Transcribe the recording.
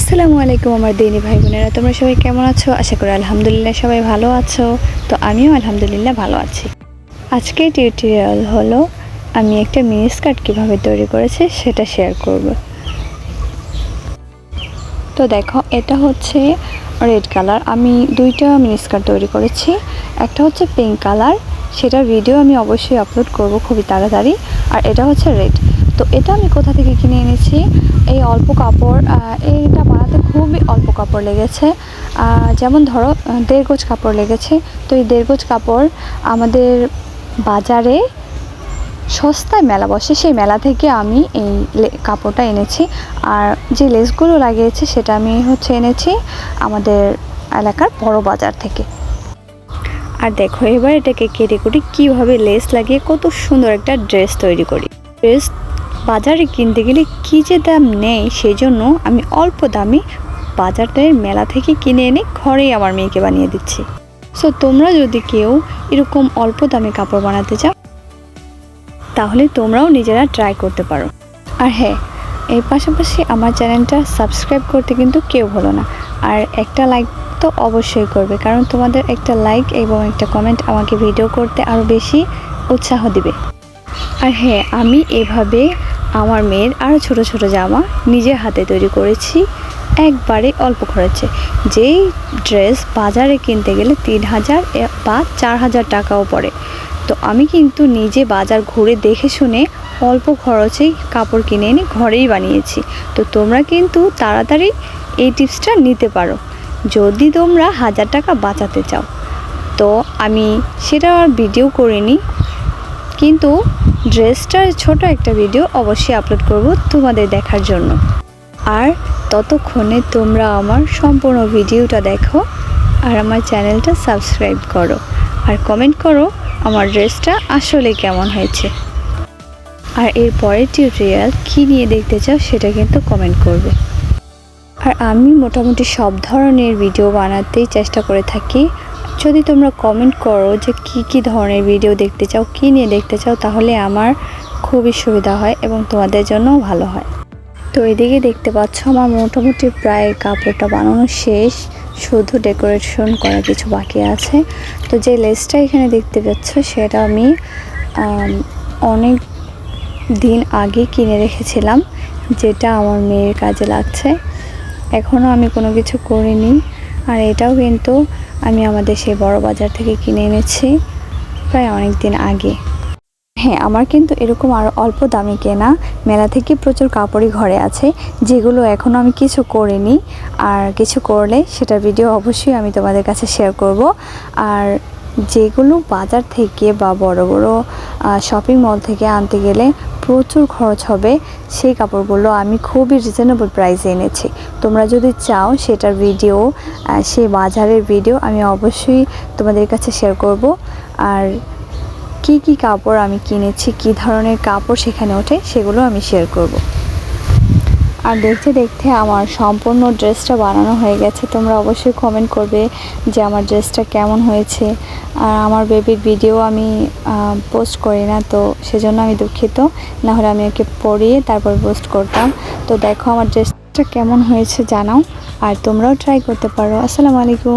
আসসালামু আলাইকুম আমার দিনী ভাই বোনেরা, তোমরা সবাই কেমন আছো? আশা করি আলহামদুলিল্লাহ সবাই ভালো আছো। তো আমিও আলহামদুলিল্লাহ ভালো আছি। আজকের টিউটোরিয়াল হলো আমি একটা মিনি স্কার্ট কীভাবে তৈরি করেছি সেটা শেয়ার করব। তো দেখো, এটা হচ্ছে রেড কালার। আমি দুইটা মিনি স্কার্ট তৈরি করেছি। একটা হচ্ছে পিঙ্ক কালার, সেটার ভিডিও আমি অবশ্যই আপলোড করব খুবই তাড়াতাড়ি। আর এটা হচ্ছে রেড। তো এটা আমি কোথা থেকে কিনে এনেছি? এই অল্প কাপড়, এইটা বানাতে খুবই অল্প কাপড় লেগেছে। যেমন ধরো 1.5 গজ কাপড় লেগেছে। তো এই 1.5 গজ কাপড় আমাদের বাজারে সস্তায় মেলা বসে, সেই মেলা থেকে আমি এই কাপড়টা এনেছি। আর যে লেসগুলো লাগিয়েছি সেটা আমি এনেছি আমাদের এলাকার বড় বাজার থেকে। আর দেখো, এবার এটাকে কেটে কুটে কীভাবে লেস লাগিয়ে কত সুন্দর একটা ড্রেস তৈরি করি। ড্রেস বাজারে কিনতে গেলে কী যে দাম নেই, সেই জন্য আমি অল্প দামে বাজারের মেলা থেকে কিনে এনে ঘরেই আমার মেয়েকে বানিয়ে দিচ্ছি। সো তোমরা যদি কেউ এরকম অল্প দামে কাপড় বানাতে চাও তাহলে তোমরাও নিজেরা ট্রাই করতে পারো। আর হ্যাঁ, এর পাশাপাশি আমার চ্যানেলটা সাবস্ক্রাইব করতে কিন্তু কেউ ভুলো না। আর একটা লাইক তো অবশ্যই করবে, কারণ তোমাদের একটা লাইক এবং একটা কমেন্ট আমাকে ভিডিও করতে আরও বেশি উৎসাহ দিবে। আর হ্যাঁ, আমি এভাবে আমার মেয়ের আরও ছোট ছোট জামা নিজের হাতে তৈরি করেছি একবারে অল্প খরচে। যেই ড্রেস বাজারে কিনতে গেলে 3000 বা 4000 টাকাও পড়ে। তো আমি কিন্তু নিজে বাজার ঘুরে দেখে শুনে অল্প খরচেই কাপড় কিনে এনে ঘরেই বানিয়েছি। তো তোমরা কিন্তু তাড়াতাড়ি এই টিপসটা নিতে পারো যদি তোমরা 1000 টাকা বাঁচাতে চাও। তো আমি সেটা আর ভিডিও করিনি, কিন্তু ড্রেসটার ছোট একটা ভিডিও অবশ্যই আপলোড করব তোমাদের দেখার জন্য। আর ততক্ষণে তোমরা আমার সম্পূর্ণ ভিডিওটা দেখো আর আমার চ্যানেলটা সাবস্ক্রাইব করো আর কমেন্ট করো আমার ড্রেসটা আসলে কেমন হয়েছে। আর এর পরের টিউটোরিয়াল কী নিয়ে দেখতে চাও সেটা কিন্তু কমেন্ট করবে। আর আমি মোটামুটি সব ধরনের ভিডিও বানাতেই চেষ্টা করে থাকি। যদি তোমরা কমেন্ট করো যে কী ধরনের ভিডিও দেখতে চাও, কী নিয়ে দেখতে চাও, তাহলে আমার খুবই সুবিধা হয় এবং তোমাদের জন্যও ভালো হয়। তো এদিকে দেখতে পাচ্ছ আমার মোটামুটি প্রায় কাপড়টা বানানো শেষ, শুধু ডেকোরেশন করা কিছু বাকি আছে। তো যে লেসটা এখানে দেখতে পাচ্ছ সেটা আমি অনেক দিন আগে কিনে রেখেছিলাম, যেটা আমার মেয়ের কাজে লাগছে। এখনও আমি কোনো কিছু করিনি। আর এটাও কিন্তু আমি আমাদের সেই বড় বাজার থেকে কিনে এনেছি প্রায় অনেক দিন আগে। হ্যাঁ, আমার কিন্তু এরকম আরও অল্প দামে কেনা মেলা থেকে প্রচুর কাপড়ই ঘরে আছে, যেগুলো এখনও আমি কিছু করিনি। আর কিছু করলে সেটার ভিডিও অবশ্যই আমি তোমাদের কাছে শেয়ার করব। আর যেগুলো বাজার থেকে বা বড় বড় শপিং মল থেকে আনতে গেলে প্রচুর খরচ হবে, সেই কাপড়গুলো আমি খুবই রিজনেবল প্রাইসে এনেছি। তোমরা যদি চাও সেটার ভিডিও, সেই বাজারের ভিডিও আমি অবশ্যই তোমাদের কাছে শেয়ার করব। আর কি কাপড় আমি কিনেছি, কি ধরনের কাপড় সেখানে ওঠে, সেগুলো আমি শেয়ার করব। আর দেখতে দেখতে আমার সম্পূর্ণ ড্রেসটা বানানো হয়ে গেছে। তোমরা অবশ্যই কমেন্ট করবে যে আমার ড্রেসটা কেমন হয়েছে। আর আমার বেবির ভিডিও আমি পোস্ট করি না, তো সেজন্য আমি দুঃখিত। না হলে আমি ওকে পরিয়ে তারপর পোস্ট করতাম। তো দেখো আমার ড্রেসটা কেমন হয়েছে জানাও, আর তোমরাও ট্রাই করতে পারো। আসসালামু আলাইকুম।